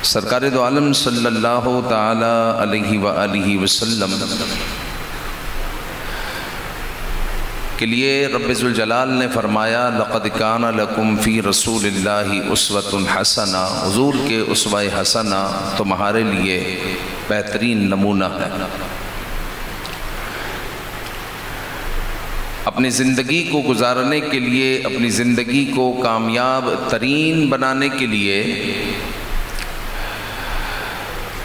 سرکار دو عالم صلی اللہ تعالی علیہ وآلہ وسلم کے لیے رب ذوالجلال نے فرمایا لقد کان لکم فی رسول اللہ اسوۃ حسنہ، حضور کے اسوہ حسنہ تمہارے لیے بہترین نمونہ ہے۔ اپنی زندگی کو گزارنے کے لیے، اپنی زندگی کو کامیاب ترین بنانے کے لیے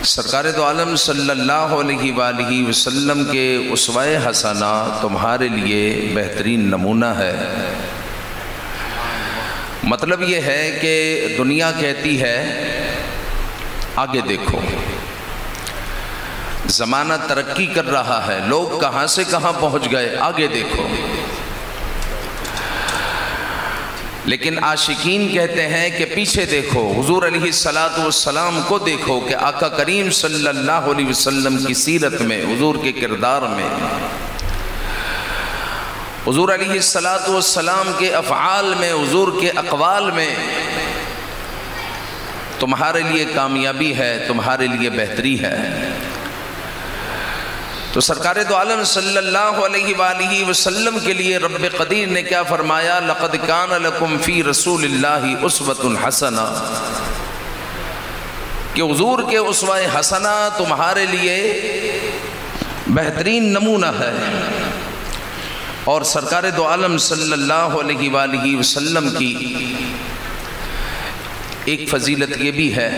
سرکار دو عالم صلی اللہ علیہ وآلہ وسلم کے اسوہ حسنہ تمہارے لیے بہترین نمونہ ہے۔ مطلب یہ ہے کہ دنیا کہتی ہے آگے دیکھو، زمانہ ترقی کر رہا ہے، لوگ کہاں سے کہاں پہنچ گئے، آگے دیکھو۔ لیکن عاشقین کہتے ہیں کہ پیچھے دیکھو، حضور علیہ السلام کو دیکھو کہ آقا کریم صلی اللہ علیہ وسلم کی سیرت میں، حضور کے کردار میں، حضور علیہ السلام کے افعال میں، حضور کے اقوال میں تمہارے لیے کامیابی ہے، تمہارے لیے بہتری ہے۔ تو سرکار دو عالم صلی اللہ علیہ وآلہ وسلم کے لیے رب قدیر نے کیا فرمایا؟ لقد کان لکم فی رسول اللہ اسوۃ حسنہ، کہ حضور کے اسوہ حسنہ تمہارے لیے بہترین نمونہ ہے۔ اور سرکار دو عالم صلی اللہ علیہ وآلہ وسلم کی ایک فضیلت یہ بھی ہے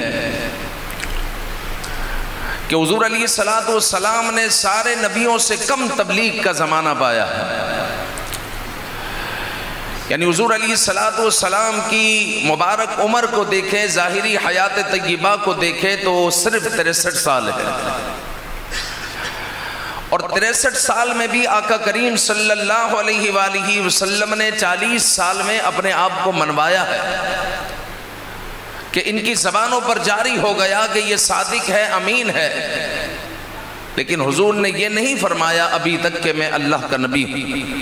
کہ حضور علیہ السلام نے سارے نبیوں سے کم تبلیغ کا زمانہ پایا ہے۔ یعنی حضور علیہ السلام کی مبارک عمر کو دیکھیں، ظاہری حیات طیبہ کو دیکھیں تو صرف 63 سال ہے، اور 63 سال میں بھی آقا کریم صلی اللہ علیہ وآلہ وسلم نے 40 سال میں اپنے آپ کو منوایا ہے کہ ان کی زبانوں پر جاری ہو گیا کہ یہ صادق ہے، امین ہے۔ لیکن حضور نے یہ نہیں فرمایا ابھی تک کہ میں اللہ کا نبی ہوں۔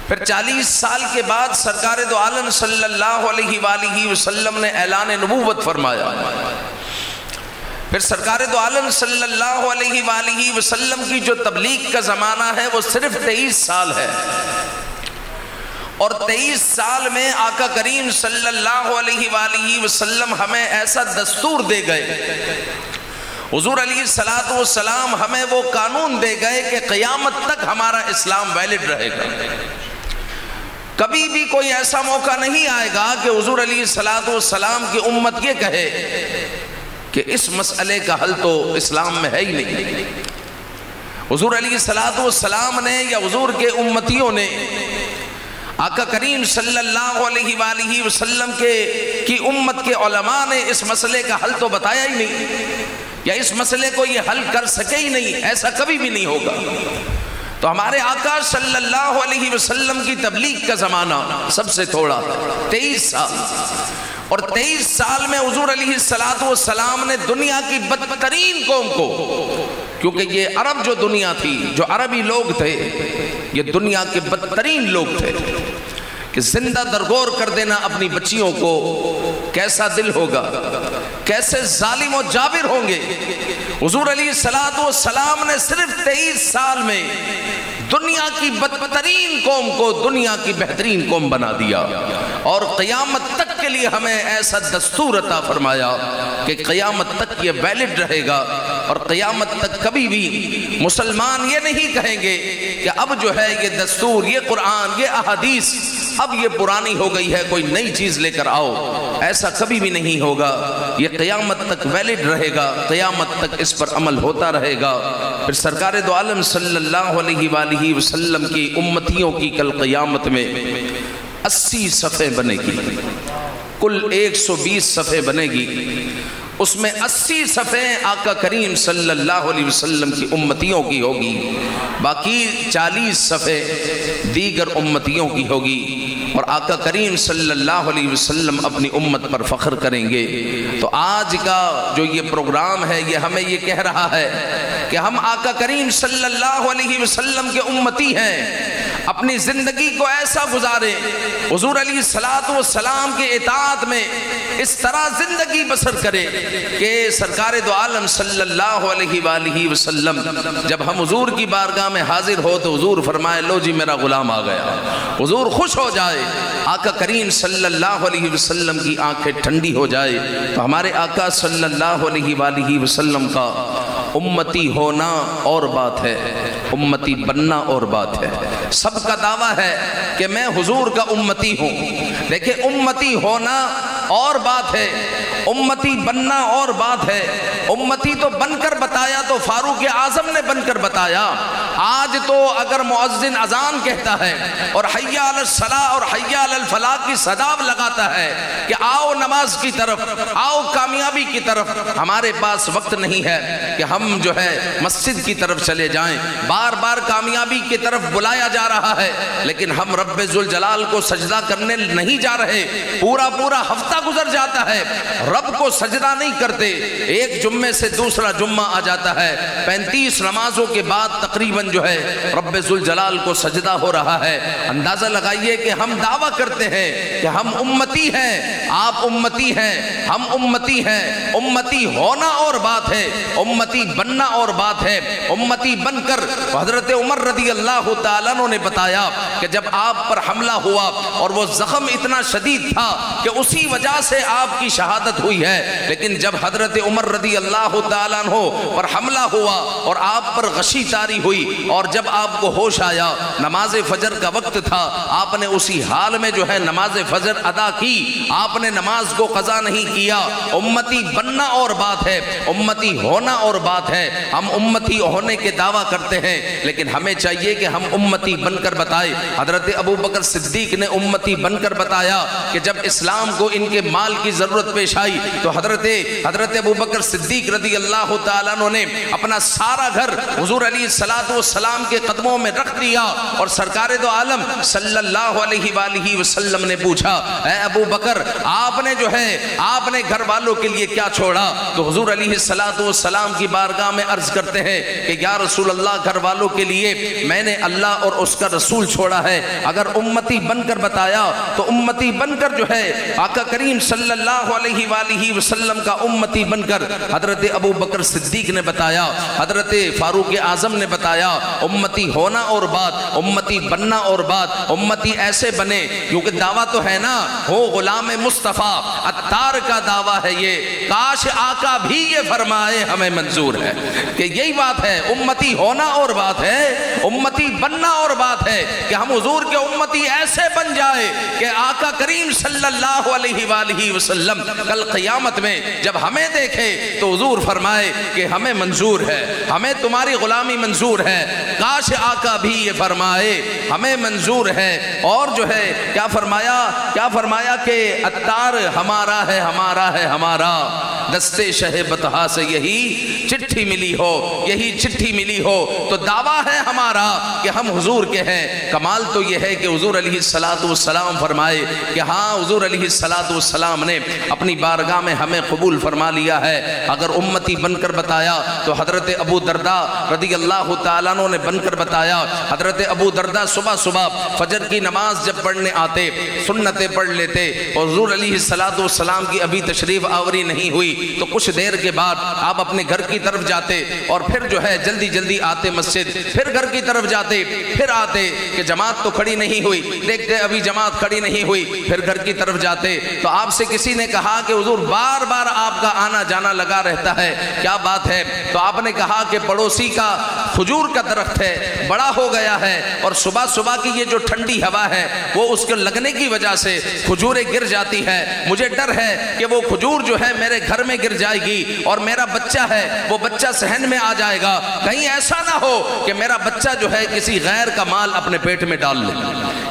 پھر 40 سال کے بعد سرکار دو عالم صلی اللہ علیہ وآلہ وسلم نے اعلان نبوت فرمایا۔ پھر سرکار دو عالم صلی اللہ علیہ وآلہ وسلم کی جو تبلیغ کا زمانہ ہے وہ صرف 23 سال ہے، اور 23 سال میں آقا کریم صلی اللہ علیہ وآلہ وسلم ہمیں ایسا دستور دے گئے، حضور علیہ السلام ہمیں وہ قانون دے گئے کہ قیامت تک ہمارا اسلام ویلڈ رہے گا۔ کبھی بھی کوئی ایسا موقع نہیں آئے گا کہ حضور علیہ السلام کی امت یہ کہے کہ اس مسئلے کا حل تو اسلام میں ہے ہی نہیں۔ حضور علیہ السلام نے یا حضور کے امتیوں نے، آقا کریم صلی اللہ علیہ وآلہ وسلم کی امت کے علماء نے اس مسئلے کا حل تو بتایا ہی نہیں، یا اس مسئلے کو یہ حل کر سکے ہی نہیں، ایسا کبھی بھی نہیں ہوگا۔ تو ہمارے آقا صلی اللہ علیہ وسلم کی تبلیغ کا زمانہ سب سے تھوڑا 23 سال، اور 23 سال میں حضور علیہ السلام نے دنیا کی بدترین قوم کو، کیونکہ یہ عرب جو دنیا تھی، جو عربی لوگ تھے، یہ دنیا کے بدترین لوگ تھے، کہ زندہ درگور کر دینا اپنی بچیوں کو کیسا دل ہوگا، کیسے ظالم و جابر ہوں گے۔ حضور علیہ السلام نے صرف 23 سال میں دنیا کی بدترین قوم کو دنیا کی بہترین قوم بنا دیا، اور قیامت تک کے لیے ہمیں ایسا دستور عطا فرمایا کہ قیامت تک یہ ویلڈ رہے گا، اور قیامت تک کبھی بھی مسلمان یہ نہیں کہیں گے کہ اب جو ہے یہ دستور، یہ قرآن، یہ احادیث اب یہ پرانی ہو گئی ہے، کوئی نئی چیز لے کر آؤ، ایسا کبھی بھی نہیں ہوگا۔ یہ قیامت تک ویلڈ رہے گا، قیامت تک اس پر عمل ہوتا رہے گا۔ پھر سرکار دو عالم صلی اللہ علیہ وآلہ وسلم کی امتیوں کی کل قیامت میں 80 صفحے بنے گی، کل 120 صفحے بنے گی، اس میں 80 صفحے آقا کریم صلی اللہ علیہ وسلم کی امتیوں کی ہوگی، باقی 40 صفحے دیگر امتیوں کی ہوگی، اور آقا کریم صلی اللہ علیہ وسلم اپنی امت پر فخر کریں گے۔ تو آج کا جو یہ پروگرام ہے یہ ہمیں یہ کہہ رہا ہے کہ ہم آقا کریم صلی اللہ علیہ وسلم کے امتی ہیں، اپنی زندگی کو ایسا گزارے، حضور علیہ السلام کے اطاعت میں اس طرح زندگی بسر کرے کہ سرکار دو عالم صلی اللہ علیہ وآلہ وسلم جب ہم حضور کی بارگاہ میں حاضر ہو تو حضور فرمائے لو جی میرا غلام آ گیا، حضور خوش ہو جائے، آقا کریم صلی اللہ علیہ وسلم کی آنکھیں ٹھنڈی ہو جائے۔ تو ہمارے آقا صلی اللہ علیہ وآلہ وسلم کا امتی ہونا اور بات ہے، امتی بننا اور بات ہے۔ سب کا دعویٰ ہے کہ میں حضور کا امتی ہوں، دیکھیں امتی ہونا اور بات ہے، امتی بننا اور بات ہے۔ امتی تو بن کر بتایا تو فاروق اعظم نے بن کر بتایا، آج تو اگر مؤذن اذان کہتا ہے اور حی علی الصلاۃ اور حی علی الفلاح کی صدا لگاتا ہے کہ آؤ نماز کی طرف، آؤ کامیابی کی طرف، ہمارے پاس وقت نہیں ہے کہ ہم جو ہے مسجد کی طرف چلے جائیں، بار بار کامیابی کی طرف بلایا جا رہا ہے لیکن ہم رب ذوالجلال کو سجدہ کرنے نہیں جا رہے، پورا ہفتہ گزر جاتا ہے رب کو سجدہ نہیں کرتے، ایک جمعے سے دوسرا جمعہ آ جاتا ہے، 35 نمازوں کے بعد تقریباً جو ہے رب ذوالجلال کو سجدہ ہو رہا ہے۔ اندازہ لگائیے کہ ہم دعویٰ کرتے ہیں کہ ہم امتی ہیں، آپ امتی ہیں، ہم امتی ہیں۔ امتی ہونا اور بات ہے، امتی بننا اور بات ہے۔ امتی بن کر حضرت عمر رضی اللہ تعالیٰ عنہ نے بتایا کہ جب آپ پر حملہ ہوا اور وہ زخم اتنا شدید تھا کہ اسی وجہ سے آپ کی شہادت ہوئی ہے، لیکن جب حضرت عمر رضی اللہ تعالیٰ عنہ پر حملہ ہوا اور آپ پر غشی طاری ہوئی اور جب آپ کو ہوش آیا، نماز فجر کا وقت تھا، آپ نے اسی حال میں جو ہے نماز فجر ادا کی، آپ نے نماز کو قضا نہیں کیا۔ امتی بننا اور بات ہے، امتی ہونا اور بات ہے۔ ہم امتی ہونے کے دعویٰ کرتے ہیں لیکن ہمیں چاہیے کہ ہم امتی بن کر بتائیں۔ حضرت ابو بکر صدیق نے امتی بن کر بتایا کہ جب اسلام کو ان کے مال کی ضرورت پیش آئی تو حضرت ابو بکر صدیق رضی اللہ تعالیٰ عنہ نے اپنا سارا گھر حضور علیہ السلام کے قدموں میں رکھ دیا اور سرکار دو عالم صلی اللہ علیہ وآلہ وسلم نے پوچھا اے ابو بکر آپ نے جو ہے آپ نے گھر والوں کے لیے کیا چھوڑا؟ تو حضور علیہ السلام کی بارگاہ میں عرض کرتے ہیں کہ یا رسول اللہ گھر والوں کے لیے میں نے اللہ اور اس کا رسول چھوڑا ہے۔ اگر امتی بن کر بتایا تو امتی بن کر جو ہے آقا کریم صلی اللہ علیہ وآلہ وسلم کا امتی بن کر حضرت ابو بکر صدیق نے بتایا، حضرت فاروق اعظم نے بتایا۔ امتی ہونا اور بات، امتی بننا اور بات۔ امتی ایسے بنے کیونکہ دعویٰ تو ہے نا، ہو غلام مصطفیٰ عطار کا دعویٰ ہے یہ، کاش آقا بھی یہ فرمائے ہمیں منظور ہے کہ یہی بات ہے۔ امتی ہونا اور بات ہے، امتی بننا اور بات ہے کہ ہم حضور کے امتی ایسے بن جائے کہ آقا کریم صلی اللہ علیہ وآلہ وسلم کل قیامت میں جب ہمیں دیکھے تو حضور فرمائے کہ ہمیں منظور ہے، ہمیں تمہاری غلامی منظور ہے۔ کاش آقا بھی یہ فرمائے ہمیں منظور ہے۔ اور جو ہے کیا فرمایا کہ عطار ہمارا ہے، ہمارا ہے، ہمارا دستے شہ بطحا سے یہی چٹھی ملی ہو، یہی چٹھی ملی ہو۔ تو دعویٰ ہے ہمارا کہ ہم حضور کے ہیں۔ کمال تو یہ ہے کہ حضور علیہ السلام فرمائے کہ ہاں حضور علیہ السلام نے اپنی بارگاہ میں ہمیں قبول فرما لیا ہے۔ اگر امتی بن کر بتایا تو حضرت ابو درداء رضی اللہ تعالیٰ عنہ نے بن کر بتایا۔ حضرت ابو درداء صبح فجر کی نماز جب پڑھنے آتے سنتیں پڑھ لیتے اور حضور علیہ السلام کی ابھی تشریف آوری نہیں ہوئی تو کچھ دیر کے بعد آپ اپنے گھر کی طرف جاتے اور پھر جو ہے جلدی آتے مسجد، پھر گھر کی طرف جاتے، پھر آتے کہ جماعت تو کھڑی نہیں ہوئی، دیکھتے ابھی جماعت کھڑی نہیں ہوئی، پھر گھر کی طرف جاتے تو آپ سے کسی نے کہا کہ حضور بار بار آپ کا آنا جانا لگا رہتا ہے، کیا بات ہے؟ تو آپ نے کہا کہ پڑوسی کا کھجور کا درخت ہے، بڑا ہو گیا ہے اور صبح کی یہ جو ٹھنڈی ہوا ہے وہ اس کے لگنے کی وجہ سے کھجوریں گر جاتی ہے، مجھے ڈر ہے کہ وہ کھجور جو ہے میرے گھر میں گر جائے گی اور میرا بچہ ہے وہ بچہ صحن میں آ جائے گا، کہیں ایسا نہ ہو کہ میرا بچہ جو ہے کسی غیر کا مال اپنے پیٹ میں ڈال لے،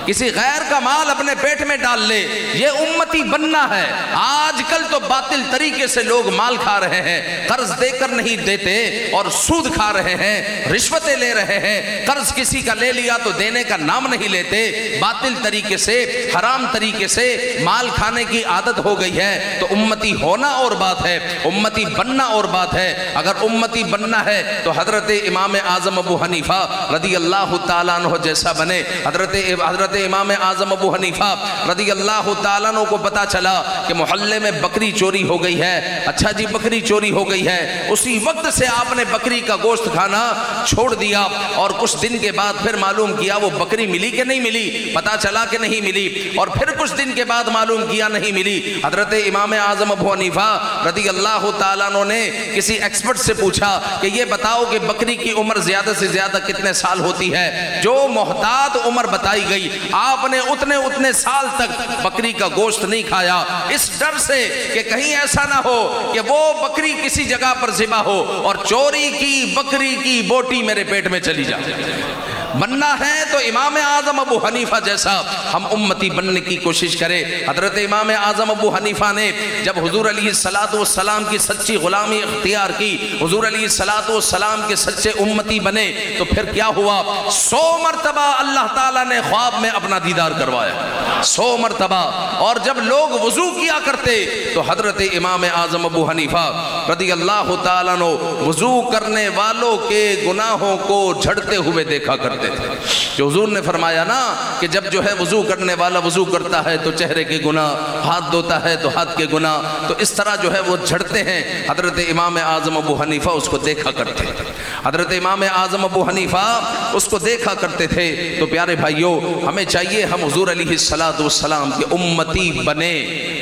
کسی غیر کا مال اپنے پیٹ میں ڈال لے۔ یہ امتی بننا ہے۔ آج کل تو باطل طریقے سے لوگ مال کھا رہے ہیں، قرض دے کر نہیں دیتے اور سود کھا رہے ہیں، رشوتیں لے رہے ہیں، قرض کسی کا لے لیا تو دینے کا نام نہیں لیتے، باطل طریقے سے حرام طریقے سے مال کھانے کی عادت ہو گئی ہے۔ تو امتی ہونا اور بات ہے، امتی بننا اور بات ہے۔ اگر امتی بننا ہے تو حضرت امام اعظم ابو حنیفہ رضی اللہ تعالیٰ عنہ جیسا بنے۔ حضرت امام اعظم ابو حنیفہ رضی اللہ تعالیٰ عنہ کو پتا چلا کہ محلے میں بکری چوری ہو گئی ہے۔ اچھا جی بکری چوری ہو گئی ہے، اسی وقت سے آپ نے بکری کا گوشت کھانا چھوڑ دیا، اور کچھ دن کے بعد پھر معلوم کیا وہ بکری ملی کہ نہیں ملی، پتا چلا کہ نہیں ملی، اور پھر کچھ دن کے بعد معلوم کیا نہیں ملی۔ حضرت امام اعظم ابو حنیفہ رضی اللہ تعالیٰ عنہ نے کسی ایکسپرٹ سے پوچھا کہ یہ بتاؤ کہ بکری کی عمر زیادہ سے زیادہ کتنے سال ہوتی ہے؟ جو محتاط عمر بتائی گئی، آپ نے اتنے سال تک بکری کا گوشت نہیں کھایا، اس ڈر سے کہ کہیں ایسا نہ ہو کہ وہ بکری کسی جگہ پر ذبح ہو اور چوری کی بکری کی بوٹی میرے پیٹ میں چلی جائے۔ بننا ہے تو امام اعظم ابو حنیفہ جیسا ہم امتی بننے کی کوشش کرے۔ حضرت امام اعظم ابو حنیفہ نے جب حضور علیہ السلام کی سچی غلامی اختیار کی، حضور علیہ السلام کے سچے امتی بنے، تو پھر کیا ہوا؟ 100 مرتبہ اللہ تعالیٰ نے خواب میں اپنا دیدار کروایا، 100 مرتبہ۔ اور جب لوگ وضو کیا کرتے تو حضرت امام اعظم ابو حنیفہ رضی اللہ تعالیٰ عنہ وضو کرنے والوں کے گناہوں کو جھڑتے ہوئے دیکھا کرتے تھے۔ جو حضور نے فرمایا نا کہ جب جو ہے وضو کرنے والا وضو کرتا ہے تو چہرے کے گناہ، ہاتھ دھوتا ہے تو ہاتھ کے گناہ، تو اس طرح جو ہے وہ جھڑتے ہیں۔ حضرت امام اعظم ابو حنیفہ اس کو دیکھا کرتے تھے، حضرت امام اعظم ابو حنیفہ اس کو دیکھا کرتے تھے۔ تو پیارے بھائیوں، ہمیں چاہیے ہم حضور علیہ السلام کے امتی بنے۔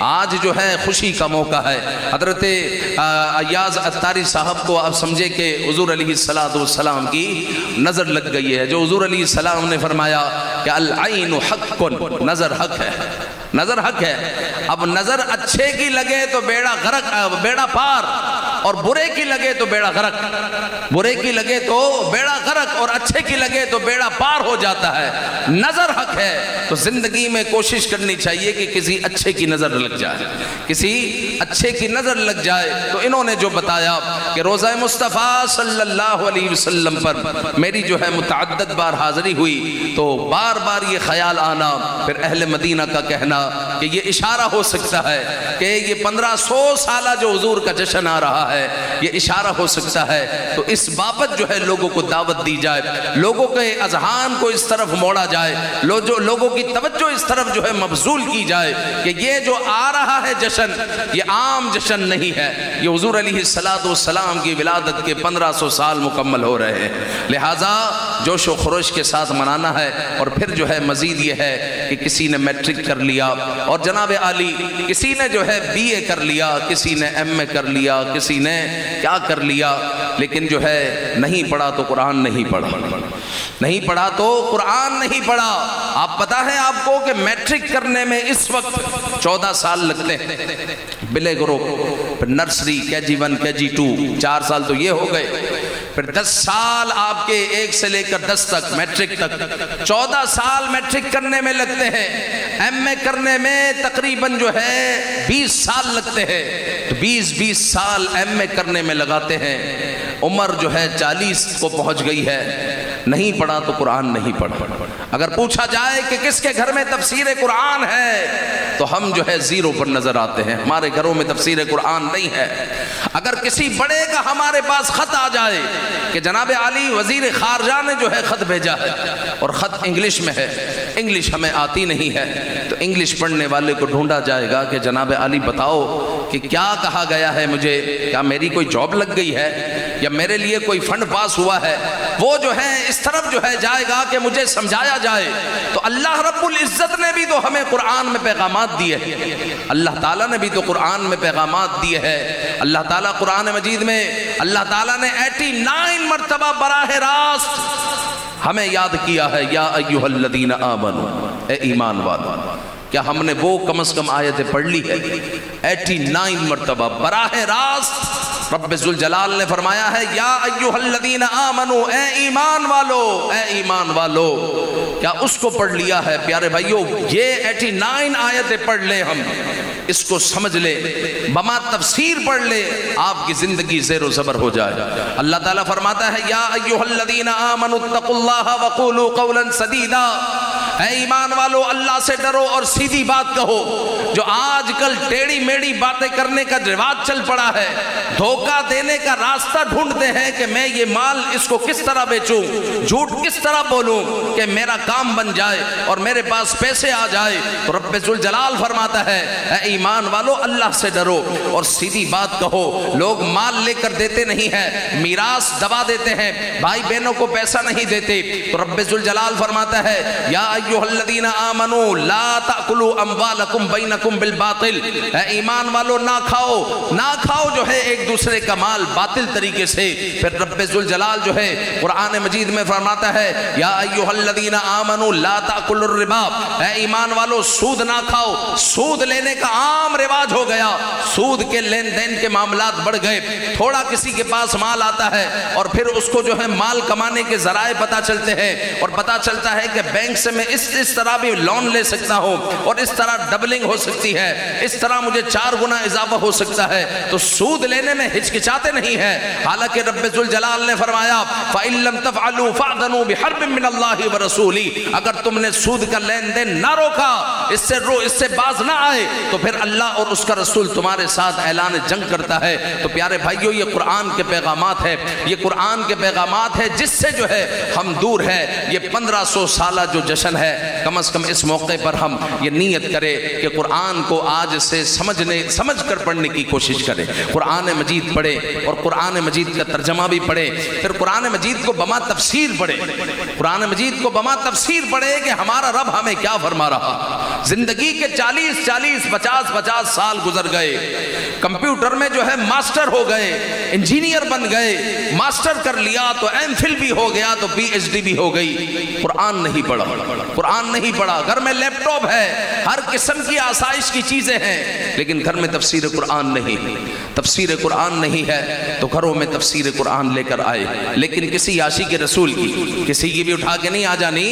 آج جو ہے خوشی کا موقع ہے۔ حضرت ایاز عطاری صاحب کو آپ سمجھے کہ حضور علیہ السلام کی نظر لگ گئی ہے۔ جو حضور علیہ السلام نے فرمایا کہ العین حق، نظر حق ہے، نظر حق ہے۔ اب نظر اچھے کی لگے تو بیڑا پار، اور برے کی لگے تو بیڑا غرق، برے کی لگے تو بیڑا غرق، اور اچھے کی لگے تو بیڑا پار ہو جاتا ہے۔ نظر حق ہے تو زندگی میں کوشش کرنی چاہیے کہ کسی اچھے کی نظر لگ جائے، کسی اچھے کی نظر لگ جائے۔ تو انہوں نے جو بتایا کہ روضہ مصطفیٰ صلی اللہ علیہ وسلم پر میری جو ہے متعدد بار حاضری ہوئی، تو بار بار یہ خیال آنا، پھر اہل مدینہ کا کہنا کہ یہ اشارہ ہو سکتا ہے کہ یہ 1500 سالہ جو حضور کا جشن آ رہا ہے، یہ اشارہ ہو سکتا ہے۔ تو اس بابت جو ہے لوگوں کو دعوت دی جائے، لوگوں کے اذہان کو اس طرف موڑا جائے، لوگوں کی توجہ اس طرف جو ہے مبذول کی جائے کہ یہ جو آ رہا ہے جشن، یہ عام جشن نہیں ہے، یہ حضور علیہ السلام کی ولادت کے 1500 سال مکمل ہو رہے ہیں۔ لہٰذا جوش و خروش کے ساتھ منانا ہے۔ اور پھر جو ہے مزید یہ ہے کہ کسی نے میٹرک کر لیا، اور جناب عالی کسی نے جو ہے بی اے کر لیا، کسی نے ایم اے کر لیا، کسی نے کیا کر لیا، لیکن جو ہے نہیں پڑھا تو قرآن نہیں پڑھا، نہیں پڑھا تو قرآن نہیں پڑھا۔ آپ پتا ہے آپ کو کہ میٹرک کرنے میں اس وقت 14 سال لگتے ہیں، بلے گروپ، پھر نرسری، KG1 KG2، 4 سال تو یہ ہو گئے، پھر 10 سال آپ کے 1 سے لے کر 10 تک، میٹرک تک 14 سال میٹرک کرنے میں لگتے ہیں۔ ایم اے کرنے میں تقریباً جو ہے 20 سال لگتے ہیں، تو 20 سال ایم اے کرنے میں لگاتے ہیں۔ عمر جو ہے 40 کو پہنچ گئی ہے، نہیں پڑھا تو قرآن نہیں پڑھا۔ اگر پوچھا جائے کہ کس کے گھر میں تفسیر قرآن ہے تو ہم جو ہے 0 پر نظر آتے ہیں، ہمارے گھروں میں تفسیر قرآن نہیں ہے۔ اگر کسی بڑے کا ہمارے پاس خط آ جائے کہ جناب عالی وزیر خارجہ نے جو ہے خط بھیجا ہے، اور خط انگلش میں ہے، انگلش ہمیں آتی نہیں ہے، تو انگلش پڑھنے والے کو ڈھونڈا جائے گا کہ جناب عالی بتاؤ کہ کیا کہا گیا ہے مجھے، کیا میری کوئی جاب لگ گئی ہے یا میرے لیے کوئی فنڈ پاس ہوا ہے۔ وہ جو ہے اس طرف جو ہے جائے گا کہ مجھے سمجھایا جائے۔ تو اللہ رب العزت نے بھی تو ہمیں قرآن میں پیغامات دیے ہیں، اللہ تعالیٰ نے بھی تو قرآن میں پیغامات دیے ہیں۔ اللہ تعالیٰ قرآن مجید میں اللہ تعالیٰ نے 89 مرتبہ براہ راست ہمیں یاد کیا ہے، یا ایھا الذین آمنوا، اے ایمان والو۔ کیا ہم نے وہ کم از کم آیتیں پڑھ لی ہے؟ 89 مرتبہ براہ راست رب ذوالجلال نے فرمایا ہے، یا ایھا الذین آمنوا، اے ایمان والو، اے ایمان والو۔ کیا اس کو پڑھ لیا ہے؟ پیارے بھائیو، یہ 89 آیتیں پڑھ لیں، ہم اس کو سمجھ لے، بما تفسیر پڑھ لے، آپ کی زندگی زیر و زبر ہو جائے۔ اللہ تعالیٰ فرماتا ہے، یا ایھا الذین آمنوا اتقوا اللہ وقولوا قولا سدیدا، اے ایمان والو اللہ سے ڈرو اور سیدھی بات کہو۔ جو آج کل ٹیڑھی میڑھی باتیں کرنے کا رواج چل پڑا ہے، دھوکہ دینے کا راستہ ڈھونڈتے ہیں کہ میں یہ مال اس کو کس طرح بیچوں، جھوٹ کس طرح بولوں کہ میرا کام بن جائے اور میرے پاس پیسے آ جائے۔ تو رب ذوالجلال فرماتا ہے اے ایمان والو اللہ سے ڈرو اور سیدھی بات کہو۔ لوگ مال لے کر دیتے نہیں ہیں، میراث دبا دیتے ہیں، بھائی بہنوں کو پیسہ نہیں دیتے، تو رب ذوالجلال فرماتا ہے یا ایھا الذین آمنوا لا تأکلوا اموالکم بینکم بالباطل، اے ایمان والو نہ کھاؤ جو ہے ایک دوسرے کا مال باطل طریقے سے۔ پھر رب ذوالجلال جو ہے قرآن مجید میں فرماتا ہے یا ایھا الذین آمنوا لا تأکلوا الربا، اے ایمان والو سود نہ کھاؤ۔ سود لینے کا عام رواج ہو گیا، سود کے لین دین کے معاملات بڑھ گئے۔ تھوڑا کسی کے پاس مال آتا ہے اور پھر اس کو جو ہے مال کمانے کے ذرائع پتا چلتے ہیں اور پتا چلتا ہے کہ بینک سے میں اس طرح بھی لون لے سکتا ہوں اور اس طرح ڈبلنگ ہو سکتی ہے، اس طرح مجھے 4 گنا اضافہ ہو سکتا ہے، تو سود لینے میں ہچکچاتے نہیں ہیں۔ حالانکہ رب ذوالجلال نے فرمایا فَإِن لَّمْ تَفْعَلُوا فَأْذَنُوا بِحَرْبٍ مِّنَ اللَّهِ وَرَسُولِهِ، اگر تم نے سود کا لین دین نہ روکا، اس سے باز نہ آئے، تو پھر اللہ اور اس کا رسول تمہارے ساتھ اعلان جنگ کرتا ہے۔ تو پیارے بھائیو یہ قرآن کے پیغامات ہے، یہ قرآن کے پیغامات ہے جس سے جو ہے ہم دور ہے۔ یہ 1500 سالہ جو جشن ہے، کم از کم اس موقع پر ہم یہ نیت کرے کہ قرآن کو آج سے سمجھ کر پڑھنے کی کوشش کرے، قرآن مجید پڑھے اور قرآن مجید کا ترجمہ بھی پڑھے، پھر قرآن مجید کو بما تفسیر پڑھے، قرآن مجید کو بما تفسیر پڑھے کہ ہمارا رب ہمیں کیا فرما رہا۔ زندگی کے 40 50 سال گزر گئے، کمپیوٹر میں جو ہے ماسٹر ہو گئے، انجینئر بن گئے، ماسٹر کر لیا تو ایم فل بھی ہو گیا تو پی ایچ ڈی بھی ہو گئی، قرآن نہیں پڑھا، قرآن نہیں پڑھا۔ گھر میں لیپ ٹاپ ہے، ہر قسم کی آسائش کی چیزیں ہیں، لیکن گھر میں تفسیر قرآن نہیں، تفسیر قرآن نہیں ہے، تو گھروں میں تفسیر قرآن لے کر آئے، لیکن کسی عاشق رسول کی، کسی کی بھی اٹھا کے نہیں آ جانی،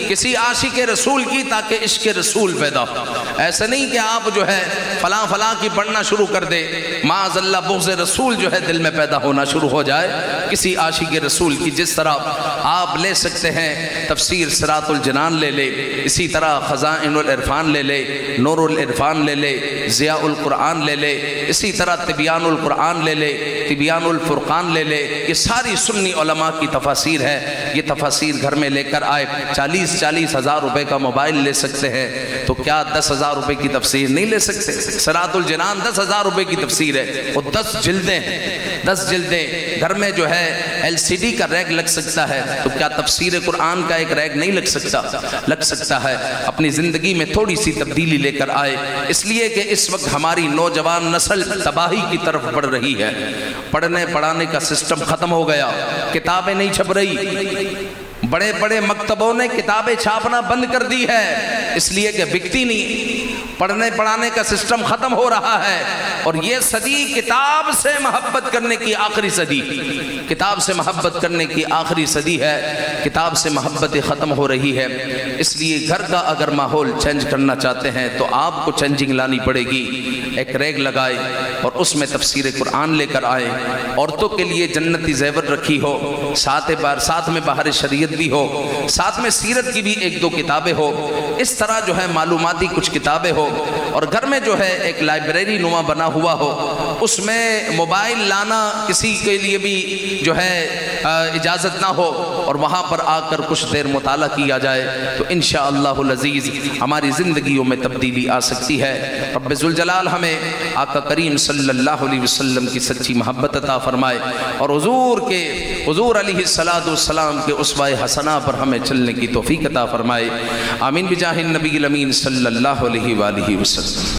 کسی عاشق رسول کی، تاکہ عشق رسول پیدا ہو۔ ایسا نہیں کہ آپ جو ہے فلاں کی پڑھنا شروع کر دے، معاذ اللہ بغض رسول جو ہے دل میں پیدا ہونا شروع ہو جائے۔ کسی عاشق رسول کی جس طرح آپ لے سکتے ہیں تفسیر صراط الجنان لے لے، اسی طرح خزائن العرفان لے لے، نور العرفان لے لے، ضیاء القرآن لے لے، اسی طرح تبیان القرآن لے لے، تبیان الفرقان لے لے، یہ ساری سنی علماء کی تفاسیر ہے۔ یہ تفاسیر گھر میں لے کر آئے، 40 ہزار روپے کا موبائل لے سکتے ہیں، تو کیا 10,000 روپے کی تفسیر نہیں لے سکتے؟ صراط الجنان 10,000 روپے کی تفسیر ہے، وہ 10 جلدیں ہیں، 10 جلدیں۔ گھر میں جو ہے LCD کا ریک لگ سکتا ہے، تو کیا تفسیر قرآن کا ایک ریک نہیں لگ سکتا؟ لگ سکتا ہے۔ اپنی زندگی میں تھوڑی سی تبدیلی لے کر آئے، اس لیے کہ اس وقت ہماری نوجوان نسل تباہی کی طرف بڑھ رہی ہے۔ پڑھنے پڑھانے کا سسٹم ختم ہو گیا، کتابیں نہیں چھپ رہی، بڑے بڑے مکتبوں نے کتابیں چھاپنا بند کر دی ہے، اس لیے کہ بکتی نہیں۔ پڑھنے پڑھانے کا سسٹم ختم ہو رہا ہے، اور یہ صدی کتاب سے محبت کرنے کی آخری صدی، کتاب سے محبت کرنے کی آخری صدی ہے۔ کتاب سے محبت ختم ہو رہی ہے، اس لیے گھر کا اگر ماحول چینج کرنا چاہتے ہیں تو آپ کو چینجنگ لانی پڑے گی۔ ایک ریگ لگائے اور اس میں تفسیر قرآن لے کر آئے، عورتوں کے لیے جنتی زیور رکھی ہو، ساتھ میں بہار شریعت بھی ہو، ساتھ میں سیرت کی بھی 1-2 کتابیں ہو، اس طرح جو ہے معلوماتی کچھ کتابیں ہو، اور گھر میں جو ہے ایک لائبریری نما بنا ہوا ہو، اس میں موبائل لانا کسی کے لیے بھی جو ہے اجازت نہ ہو، اور وہاں پر آ کر کچھ دیر مطالعہ کیا جائے، تو انشاءاللہ العزیز ہماری زندگیوں میں تبدیلی آ سکتی ہے۔ رب ذوالجلال ہمیں آقا کریم صلی اللہ علیہ وسلم کی سچی محبت عطا فرمائے، اور حضور علیہ السلام کے اسوہ حسنہ پر ہمیں چلنے کی توفیق عطا فرمائے۔ آمین بجاہ النبی الامین صلی اللہ علیہ وآلہ وسلم۔